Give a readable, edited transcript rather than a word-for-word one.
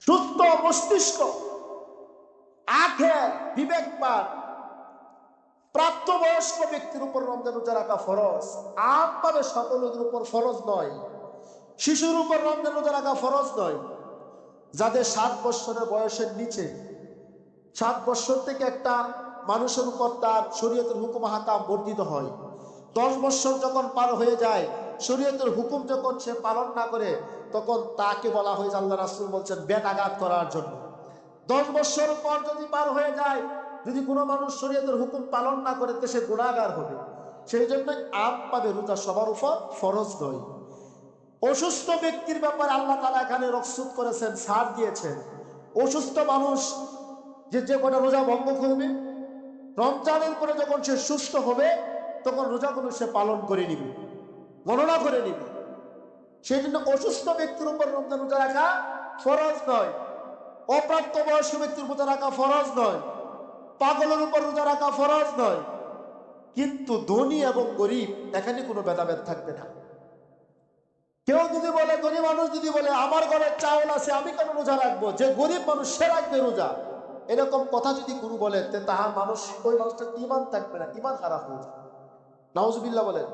সুস্থ মস্তিষ্ক, আখে বিবেকবান প্রাপ্তবয়স্ক ব্যক্তির উপর রমজান রোজা রাখা ফরজ। আমভাবে সকলের উপর ফরজ নয়। শিশুর উপর রমজান রোজা রাখা ফরজ নয়। যাদের 7 বছরের বয়সের নিচে, 7 বছর থেকে একটা মানুষের উপর তার শরীয়তের হুকুম হাকাম বর্ধিত হয়। 10 বছর যখন পার হয়ে যায়, শরীয়তের হুকুম যখন সে পালন না করে, তখন তাকে বলা হয়, আল্লাহ রাসূল বলছেন, বেদাঘাত করার জন্য। 10 বছর পর যদি পার হয়ে যায়, যদি কোনো মানুষ শরীয়তের হুকুম পালন না করে, তো সে গুনাহগার হবে। সেই জন্য আমভাবে রোজা সবার উপর ফরজ নয়। অসুস্থ ব্যক্তির ব্যাপারে আল্লাহ তাআলা এখানে রকসুত করেছেন, ছাড় দিয়েছেন। অসুস্থ মানুষ যে কটা রোজা ভঙ্গ করবে, রমজানের পরে যখন সে সুস্থ হবে, তখন রোজাগুলো সে পালন করে নিবে, গণনা করে নিবে। সেই জন্য অসুস্থ ব্যক্তির উপর রমজান রোজা রাখা ফরজ নয়। অপ্রাপ্তবয়স্ক ব্যক্তির রোজা রাখা ফরজ নয়। পাগলের উপর রোজা রাখা ফরজ নয়। কিন্তু ধনী এবং গরিব, এখানে কোনো ভেদাভেদ থাকবে না। কেউ যদি বলে, ধনী মানুষ যদি বলে, আমার ঘরে চাউল আছে, আমি কেন রোজা রাখবো, যে গরিব মানুষ সে রাখবে রোজা, এরকম কথা যদি কোনো বলে, তাহার মানুষ, ওই মানুষটার ইমান থাকবে না, ইমান খারাপ হয়ে যাবে। নাউজুবিল্লাহ বলেন।